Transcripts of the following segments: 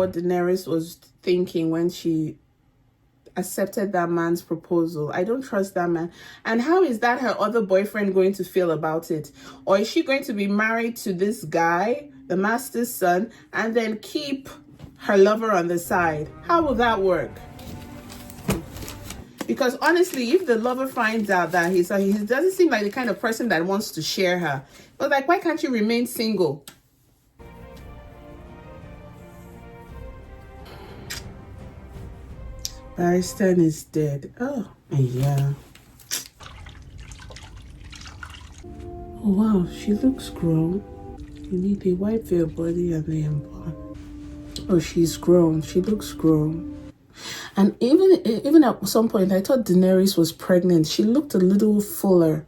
what Daenerys was thinking when she accepted that man's proposal. I don't trust that man. And how is that her other boyfriend going to feel about it? Or is she going to be married to this guy, the master's son, and then keep her lover on the side? How will that work? Because honestly, if the lover finds out that he doesn't seem like the kind of person that wants to share her. But like, why can't you remain single? Barristan is dead. Oh, yeah. Oh, wow. She looks grown. You need the wipe your body and the empire. Oh, she's grown. She looks grown. And even at some point, I thought Daenerys was pregnant. She looked a little fuller.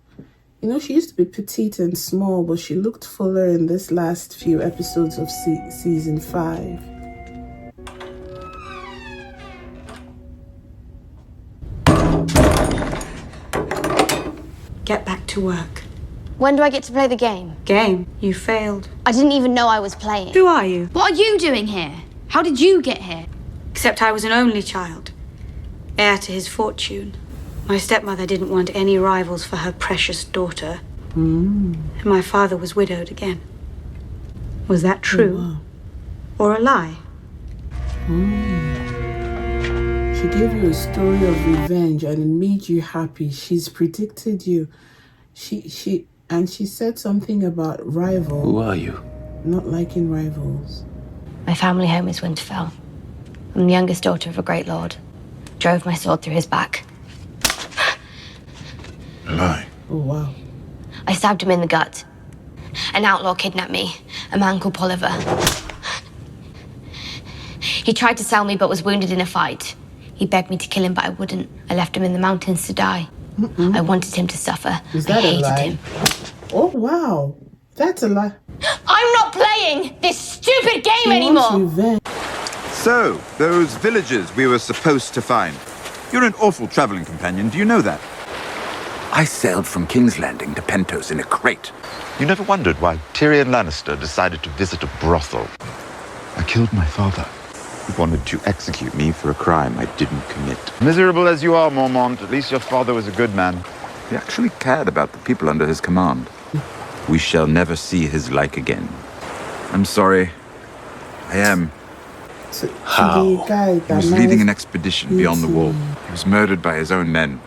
You know, she used to be petite and small, but she looked fuller in this last few episodes of season 5. Get back to work. When do I get to play the game? Game? You failed. I didn't even know I was playing. Who are you? What are you doing here? How did you get here? Except I was an only child, heir to his fortune. My stepmother didn't want any rivals for her precious daughter. And my father was widowed again. Was that true? Oh, wow. Or a lie? She gave you a story of revenge and it made you happy. She's predicted you. She said something about rival. Who are you? Not liking rivals. My family home is Winterfell. I'm the youngest daughter of a great lord. Drove my sword through his back. A lie. Oh, wow. I stabbed him in the gut. An outlaw kidnapped me, a man called Polliver. He tried to sell me but was wounded in a fight. He begged me to kill him, but I wouldn't. I left him in the mountains to die. I wanted him to suffer. Is that I a hated lie? him. Oh, wow. That's a lie. I'm not playing this stupid game She anymore! wants revenge. So, those villages we were supposed to find. You're an awful traveling companion, do you know that? I sailed from King's Landing to Pentos in a crate. You never wondered why Tyrion Lannister decided to visit a brothel? I killed my father. He wanted to execute me for a crime I didn't commit. Miserable as you are, Mormont, at least your father was a good man. He actually cared about the people under his command. We shall never see his like again. I'm sorry. I am. To How? the guy He that was leading an married- expedition beyond the wall. He was murdered by his own men.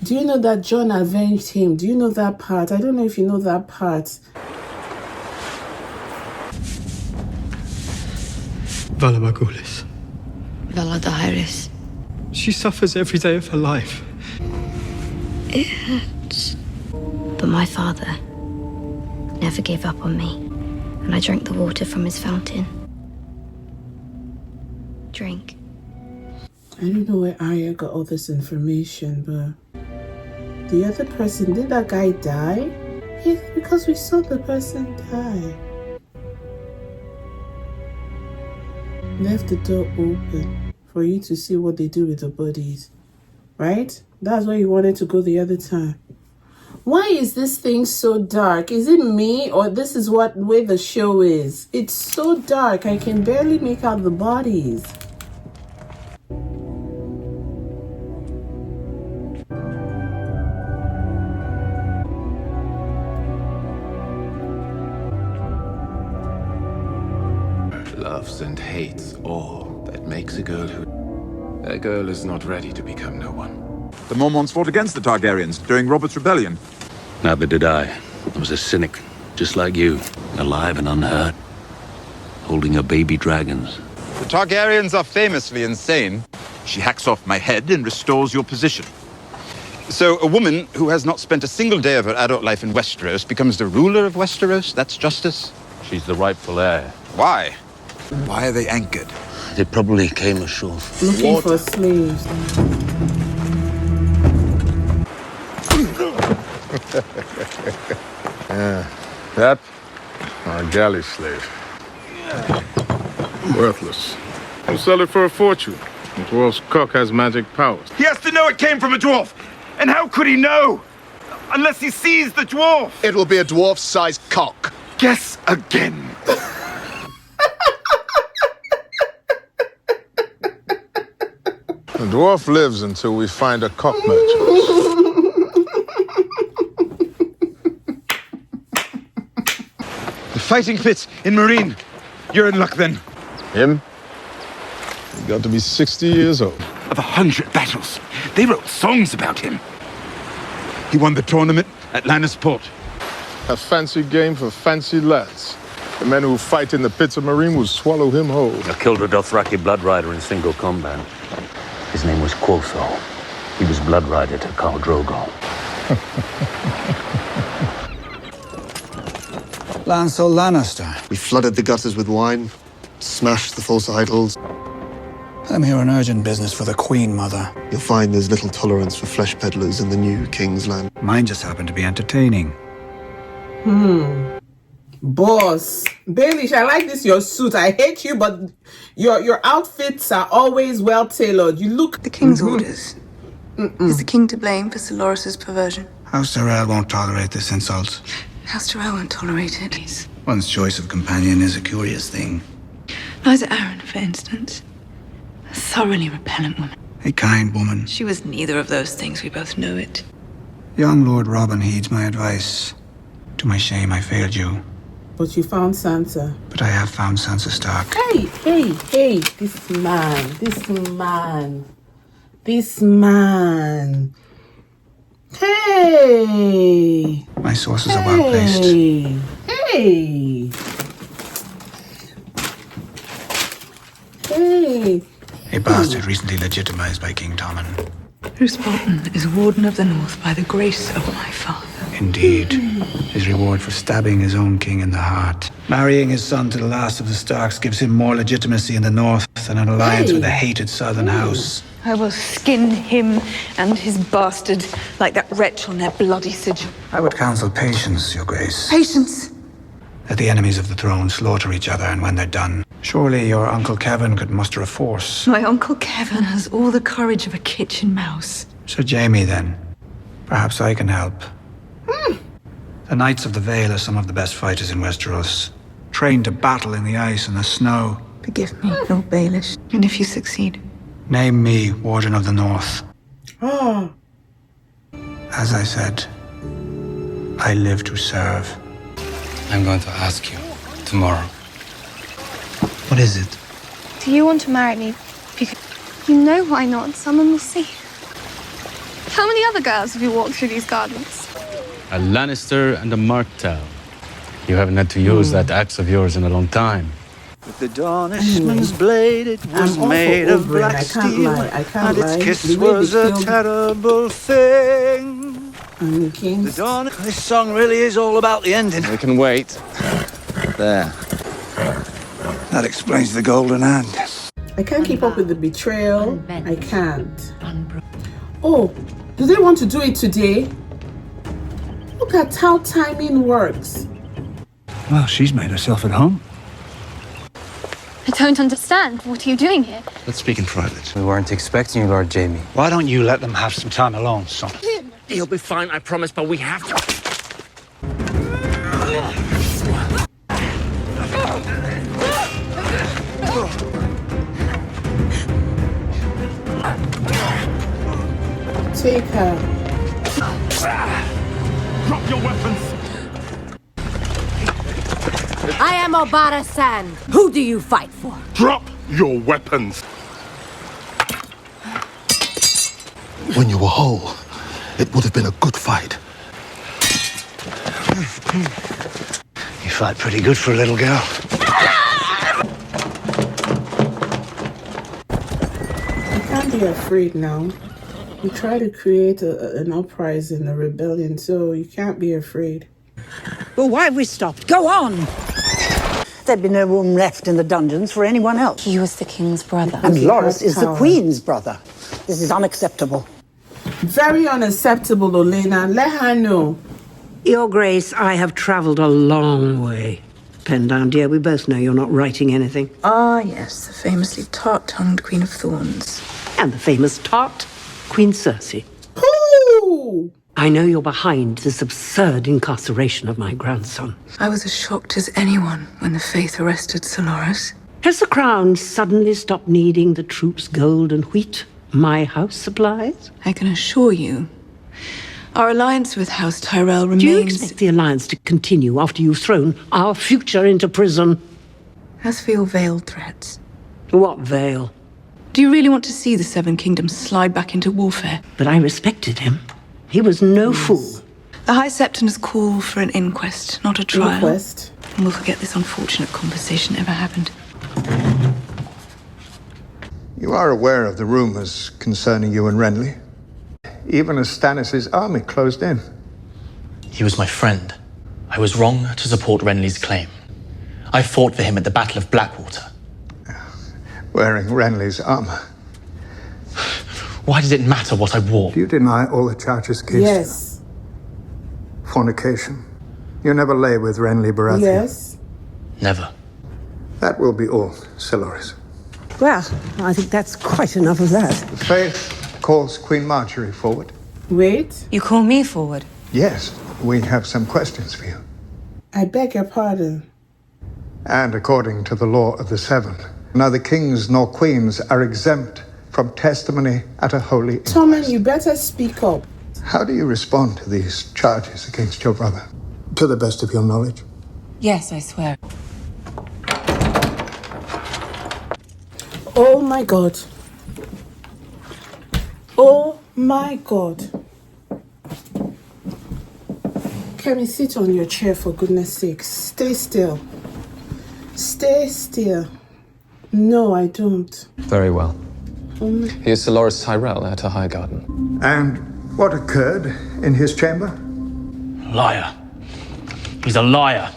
Do you know that Jon avenged him? Do you know that part? I don't know if you know that part. Vala Margulis. Vala Dairis. She suffers every day of her life. It hurts. But my father never gave up on me. And I drank the water from his fountain. Drink. I don't know where Arya got all this information, but the other person, did that guy die? Yeah, because we saw the person die. Left the door open for you to see what they do with the bodies, right? That's why you wanted to go the other time. Why is this thing so dark? Is it me or this is what way the show is? It's so dark I can barely make out the bodies. Loves and hates all that makes a girl who... That girl is not ready to become no one. The Mormonts fought against the Targaryens during Robert's rebellion. Neither did I. I was a cynic, just like you, alive and unhurt, holding a baby dragons. The Targaryens are famously insane. She hacks off my head and restores your position. So a woman who has not spent a single day of her adult life in Westeros becomes the ruler of Westeros? That's justice? She's the rightful heir. Why? Why are they anchored? They probably came ashore. Looking for slaves. That? Our galley slave. Worthless. We'll sell it for a fortune. The dwarf's cook has magic powers. He has to know it came from a dwarf! And how could he know? Unless he sees the dwarf! It will be a dwarf-sized cock. Guess again. The dwarf lives until we find a cock merchant. The fighting pit in Marine. You're in luck then. Him? He got to be 60 years old. Of 100 battles. They wrote songs about him. He won the tournament at Lannisport. A fancy game for fancy lads. The men who fight in the pits of Marine will swallow him whole. I killed a Dothraki blood rider in single combat. His name was Quotho. He was blood rider to Khal Drogo. Lancel Lannister. We flooded the gutters with wine, smashed the false idols. I'm here on urgent business for the Queen Mother. You'll find there's little tolerance for flesh peddlers in the new King's Land. Mine just happened to be entertaining. Boss. Baelish, I like this, your suit. I hate you, but your outfits are always well tailored. You look... The King's orders. Is the King to blame for Dolores' perversion? House Tyrell won't tolerate this insult. House Tyrell won't tolerate it. One's choice of companion is a curious thing. Liza Arryn, for instance. A thoroughly repellent woman. A kind woman. She was neither of those things, we both know it. Young Lord Robin heeds my advice. To my shame, I failed you. But you found Sansa. But I have found Sansa Stark. Hey, this man. Hey. My sources are well placed. Hey. A bastard recently legitimized by King Tommen. Bruce Bolton is Warden of the North by the grace of my father. Indeed. His reward for stabbing his own king in the heart. Marrying his son to the last of the Starks gives him more legitimacy in the North than an alliance with a hated southern house. I will skin him and his bastard like that wretch on their bloody sigil. I would counsel patience, Your Grace. Patience! Let the enemies of the throne slaughter each other, and when they're done, surely your Uncle Kevin could muster a force. My Uncle Kevin has all the courage of a kitchen mouse. Sir Jaime, then. Perhaps I can help. The Knights of the Vale are some of the best fighters in Westeros. Trained to battle in the ice and the snow. Forgive me, Lord Baelish. And if you succeed? Name me Warden of the North. As I said, I live to serve. I'm going to ask you tomorrow. What is it? Do you want to marry me? Because you know why not. Someone will see. How many other girls have you walked through these gardens? A Lannister and a Martell. You haven't had to use that axe of yours in a long time. With the Dornishman's blade, it was made of black steel, and its kiss was a terrible thing. This song really is all about the ending. We can wait. There. That explains the golden hand. I can't keep up with the betrayal. Unbent. I can't. Oh, do they want to do it today? Look at how timing works. Well, she's made herself at home. I don't understand. What are you doing here? Let's speak in private. We weren't expecting you, Lord Jaime. Why don't you let them have some time alone, son? He'll be fine, I promise, but we have to. Take her. Drop your weapons! I am Obara San. Who do you fight for? Drop your weapons! When you were whole, it would have been a good fight. You fight pretty good for a little girl. You can't be afraid now. You try to create an uprising, a rebellion, so you can't be afraid. Well, why have we stopped? Go on! There'd be no room left in the dungeons for anyone else. He was the king's brother. And Loras is the queen's brother. This is unacceptable. Very unacceptable, Olena. Let her know. Your Grace, I have traveled a long way. Pen down, dear. We both know you're not writing anything. Ah, yes, the famously tart-tongued Queen of Thorns. And the famous tart, Queen Cersei. Who? I know you're behind this absurd incarceration of my grandson. I was as shocked as anyone when the Faith arrested Dolores. Has the Crown suddenly stopped needing the troops' gold and wheat? my house supplies? I can assure you, our alliance with House Tyrell remains... Do you expect the alliance to continue after you've thrown our future into prison? As for your veiled threats... What veil? Do you really want to see the Seven Kingdoms slide back into warfare? But I respected him. He was no fool. The High Septon's call for an inquest, not a trial. Inquest? And we'll forget this unfortunate conversation ever happened. You are aware of the rumors concerning you and Renly? Even as Stannis' army closed in. He was my friend. I was wrong to support Renly's claim. I fought for him at the Battle of Blackwater. Wearing Renly's armor. Why does it matter what I wore? Do you deny all the charges against you? Yes. Fornication. You never lay with Renly Baratheon. Yes. Never. That will be all, Celoris. Well, I think that's quite enough of that. The Faith calls Queen Marjorie forward. Wait. You call me forward? Yes, we have some questions for you. I beg your pardon. And according to the law of the Seven, neither kings nor queens are exempt from testimony at a holy inquest. Tommen, you better speak up. How do you respond to these charges against your brother? To the best of your knowledge? Yes, I swear. Oh my God. Oh my God. Kemi, sit on your chair for goodness sake. Stay still. Stay still. No, I don't. Very well. Here's Celoris Tyrell at a high garden. And what occurred in his chamber? Liar. He's a liar.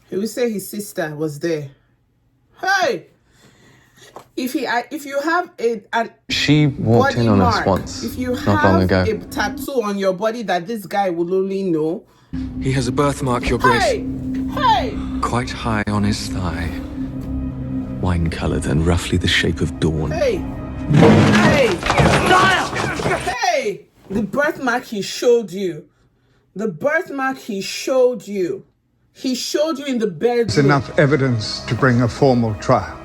He will say his sister was there. Hey! If you have an She walked in on us once, if you not long ago. have a tattoo on your body that this guy will only know. He has a birthmark, Your Grace. Hey! Hey! Quite high on his thigh. Wine-coloured and roughly the shape of dawn. Hey! Hey! Hey! The birthmark he showed you. The birthmark he showed you. He showed you in the bedroom. It's enough evidence to bring a formal trial.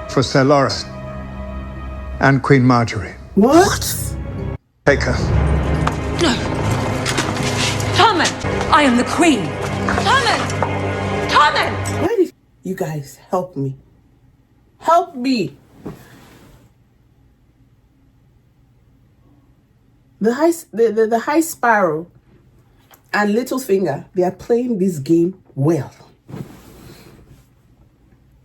For Celoris and Queen Marjorie. What? Take her. No! Tommen! I am the Queen! Tommen! Tommen! Why did you guys help me? Help me! The High Sparrow and Littlefinger, they are playing this game well.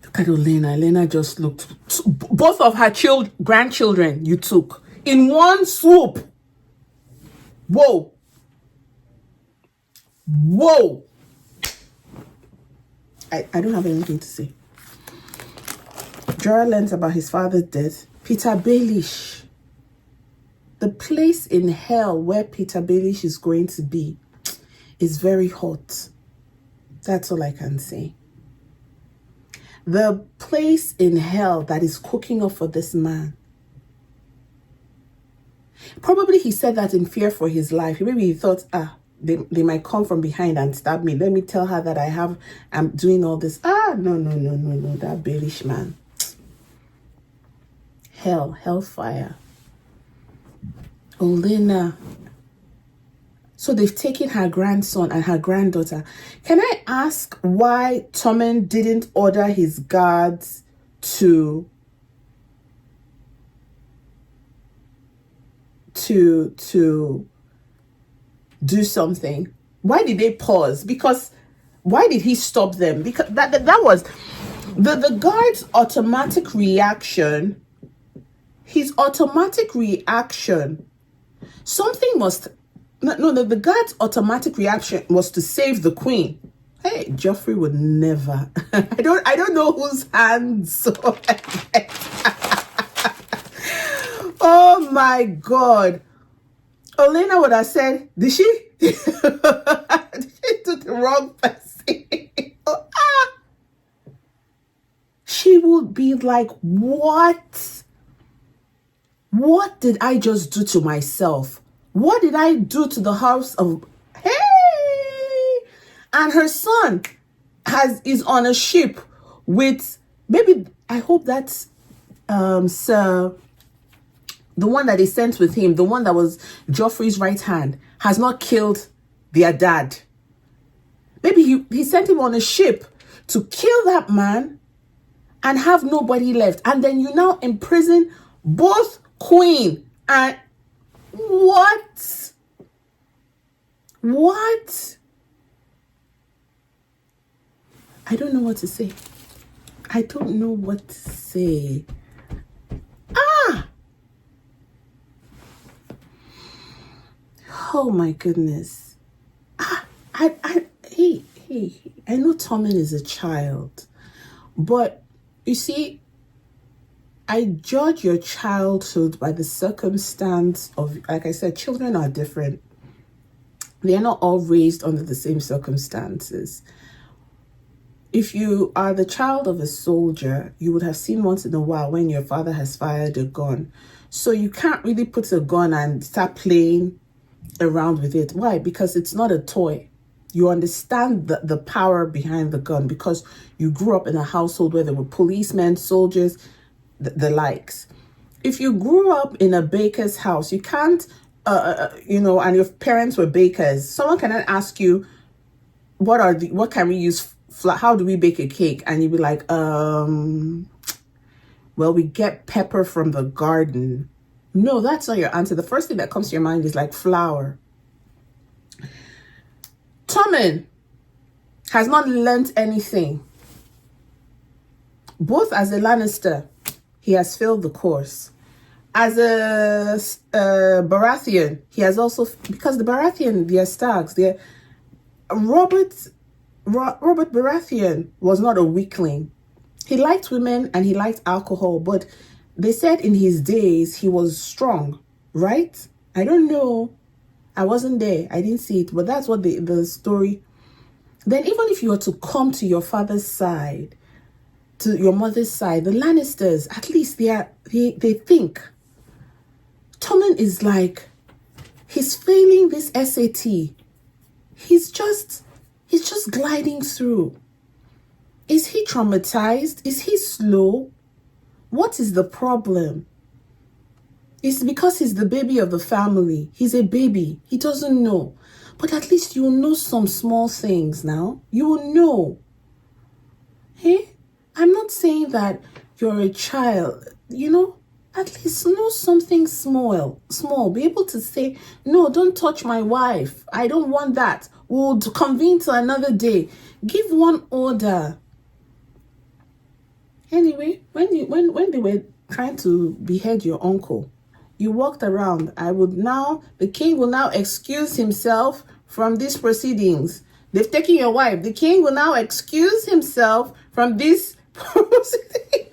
Look at Olenna. Olenna just looked... Both of her grandchildren you took in one swoop. Whoa. Whoa. I don't have anything to say. Jorah learns about his father's death. Peter Baelish. The place in hell where Peter Baelish is going to be is very hot. That's all I can say. The place in hell that is cooking up for this man. Probably he said that in fear for his life. Maybe he thought, they might come from behind and stab me. Let me tell her that I'm doing all this. No, that Baelish man. Hellfire. Olenna. So they've taken her grandson and her granddaughter. Can I ask why Tommen didn't order his guards to do something? Why did they pause? Because why did he stop them? Because that was the guard's automatic reaction. His automatic reaction. Something must... No, the guard's automatic reaction was to save the queen. Hey, Joffrey would never. I don't know whose hands. Oh my God. Olenna would have said, did she? Did she do the wrong person? She would be like, what? What did I just do to myself? What did I do to the house of... Hey! And her son is on a ship with... Maybe, I hope that's Sir the one that they sent with him, the one that was Joffrey's right hand, has not killed their dad. Maybe he sent him on a ship to kill that man and have nobody left. And then you now imprison both Queen and... What? What? I don't know what to say. I don't know what to say. Ah! Oh my goodness. I know Tommen is a child, but you see, I judge your childhood by the circumstance of, like I said, children are different. They're not all raised under the same circumstances. If you are the child of a soldier, you would have seen once in a while when your father has fired a gun. So you can't really put a gun and start playing around with it. Why? Because it's not a toy. You understand the power behind the gun because you grew up in a household where there were policemen, soldiers, the likes. If you grew up in a baker's house, you can't, and your parents were bakers. Someone cannot ask you, what can we use? How do we bake a cake? And you'd be like, well, we get pepper from the garden. No, that's not your answer. The first thing that comes to your mind is like flour. Tommen has not learnt anything. Both as a Lannister, he has failed the course. As a Baratheon, he has also, because the Baratheon, they're Starks, Robert Baratheon was not a weakling. He liked women and he liked alcohol, but they said in his days he was strong, right? I don't know. I wasn't there. I didn't see it, but that's what the story. Then even if you were to come to your father's side, to your mother's side, the Lannisters, at least they think. Tommen is like, he's failing this SAT. He's just gliding through. Is he traumatized? Is he slow? What is the problem? It's because he's the baby of the family. He's a baby. He doesn't know. But at least you will know some small things now. You will know. Hey? I'm not saying that you're a child, at least know something small. Be able to say, no, don't touch my wife. I don't want that. We'll convene to another day. Give one order. Anyway, when they were trying to behead your uncle, you walked around. The king will now excuse himself from these proceedings. They've taken your wife. The king will now excuse himself from this proceeding.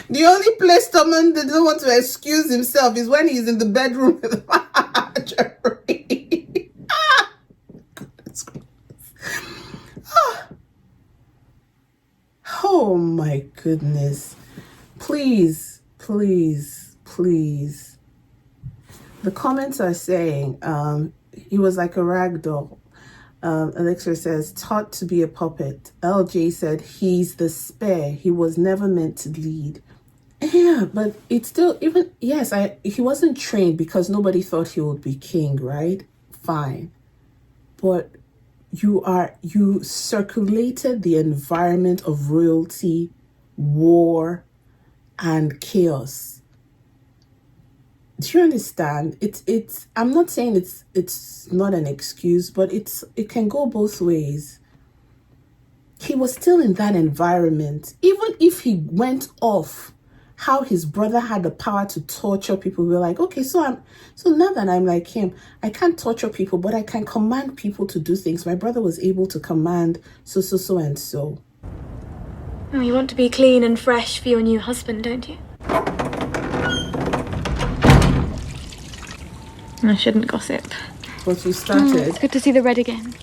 The only place Tommen doesn't want to excuse himself is when he's in the bedroom with Marjorie. Oh my goodness. Please. The comments are saying he was like a rag doll. Elixir says, taught to be a puppet. LJ said, he's the spare. He was never meant to lead. Yeah, but it's still, he wasn't trained because nobody thought he would be king, right? Fine. But you circulated the environment of royalty, war, and chaos. Do you understand? It's I'm not saying it's not an excuse, but it can go both ways. He was still in that environment. Even if he went off how his brother had the power to torture people, we're like, okay, so now that I'm like him, I can't torture people, but I can command people to do things. My brother was able to command so and so. Oh, you want to be clean and fresh for your new husband, don't you? I shouldn't gossip. But you started. It's good to see the red again.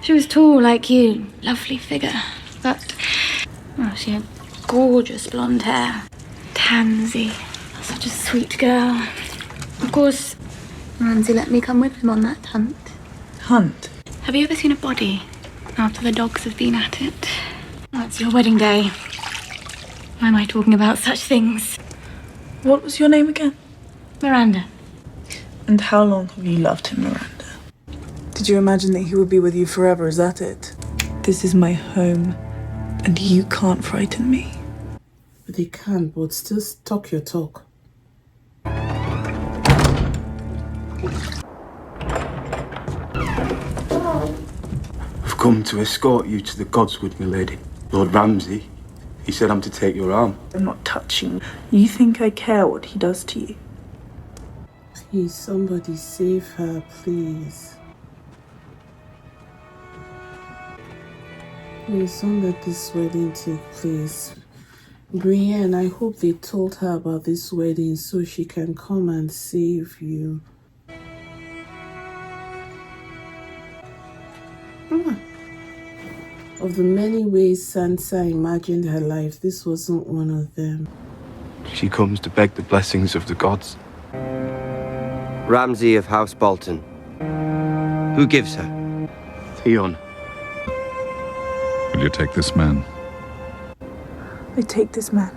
She was tall like you, lovely figure, but she had gorgeous blonde hair. Tansy, such a sweet girl. Of course, Ramsay let me come with him on that hunt. Hunt? Have you ever seen a body after the dogs have been at it? Oh, it's your wedding day. Why am I talking about such things? What was your name again? Miranda. And how long have you loved him, Miranda? Did you imagine that he would be with you forever? Is that it? This is my home, and you can't frighten me. But they can't, but still talk your talk. I've come to escort you to the Godswood, milady. Lord Ramsay, he said I'm to take your arm. I'm not touching. You think I care what he does to you? Please, somebody save her, please. Please, don't let this wedding take place. Brienne, I hope they told her about this wedding so she can come and save you. Of the many ways Sansa imagined her life, this wasn't one of them. She comes to beg the blessings of the gods. Ramsay of House Bolton. Who gives her? Theon. Will you take this man? I take this man.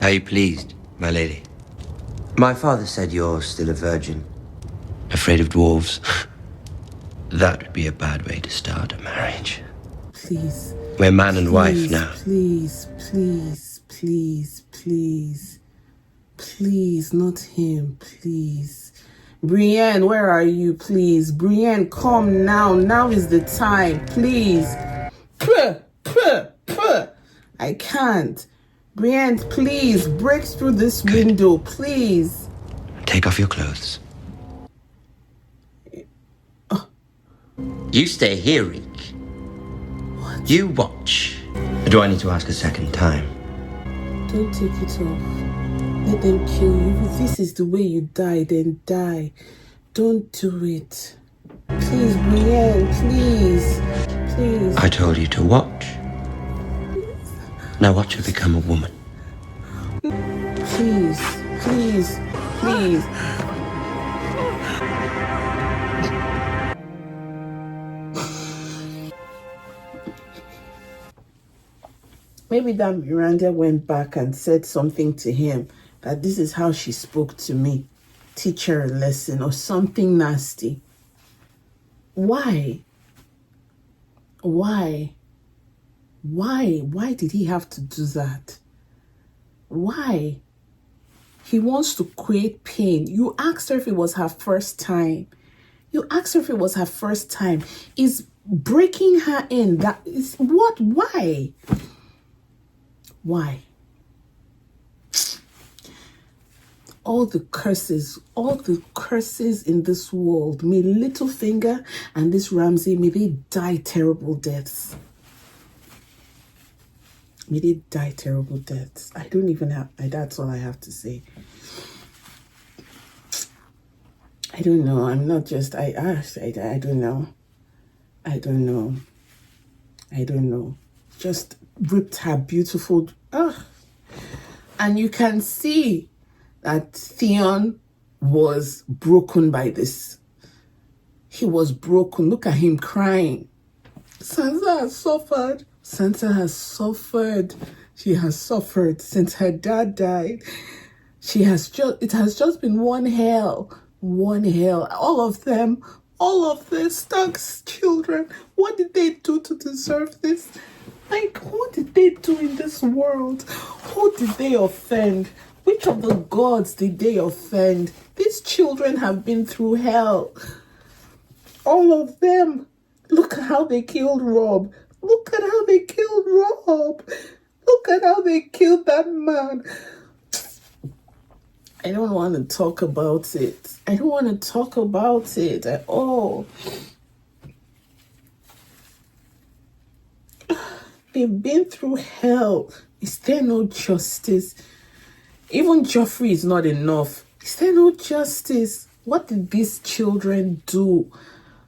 Are you pleased, my lady? My father said you're still a virgin. Afraid of dwarves. That would be a bad way to start a marriage. Please. We're man and wife now. Please, please, please, please. Please, not him, please. Brienne, where are you, please? Brienne, come now. Now is the time, please. I can't. Brienne, please, break through this window, please. Take off your clothes. You stay here, Reek. What? You watch. Or do I need to ask a second time? Don't take it off. Let them kill you. If this is the way you die, then die. Don't do it. Please, Brienne, please. Please. I told you to watch. Now watch her become a woman. Please, please, please. Maybe that Miranda went back and said something to him, that this is how she spoke to me. Teach her a lesson or something nasty. Why? Why? Why did he have to do that? Why? He wants to create pain. You asked her if it was her first time. You asked her if it was her first time. Is breaking her in, that is what? Why? Why? All the curses in this world, may Littlefinger and this Ramsay, may they die terrible deaths. May they die terrible deaths. I don't even have, that's all I have to say. I don't know. I'm not just, I don't know. I don't know. I don't know. Just ripped her beautiful, and you can see that Theon was broken by this. He was broken. Look at him crying. Sansa has suffered. Sansa has suffered. She has suffered since her dad died. It has just been one hell. One hell. All of the Stark's children. What did they do to deserve this? Like, what did they do in this world? Who did they offend? Which of the gods did they offend? These children have been through hell. All of them. Look at how they killed Rob. Look at how they killed Rob. Look at how they killed that man. I don't want to talk about it. I don't want to talk about it at all. They've been through hell. Is there no justice? Even Joffrey is not enough. Is there no justice? What did these children do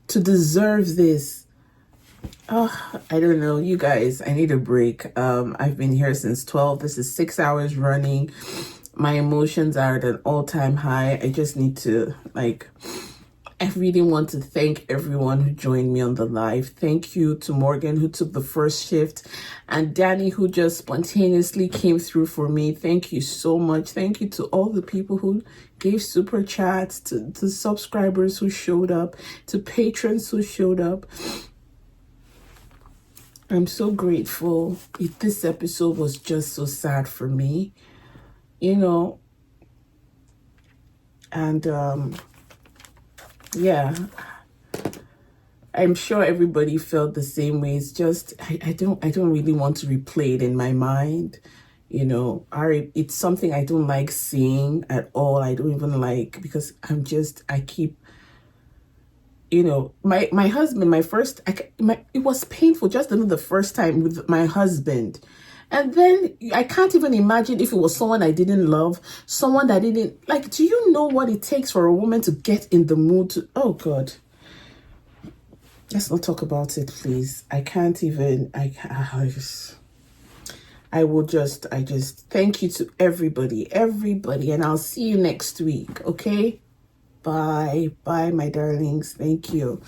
to deserve this? I don't know. You guys, I need a break. I've been here since 12. This is 6 hours running. My emotions are at an all-time high. I just need to, I really want to thank everyone who joined me on the live. Thank you to Morgan, who took the first shift, and Danny, who just spontaneously came through for me. Thank you so much. Thank you to all the people who gave super chats, to subscribers who showed up, to patrons who showed up. I'm so grateful. This episode was just so sad for me, you know, and yeah, I'm sure everybody felt the same way. It's just I don't really want to replay it in my mind, you know. It's something I don't like seeing at all. I don't even like, because I keep, you know, my husband, it was painful just the first time with my husband. And then I can't even imagine if it was someone I didn't love, someone that didn't like. Do you know what it takes for a woman to get in the mood to, oh God. Let's not talk about it, please. I can't even, I just thank you to everybody, and I'll see you next week, okay? Bye, my darlings. Thank you.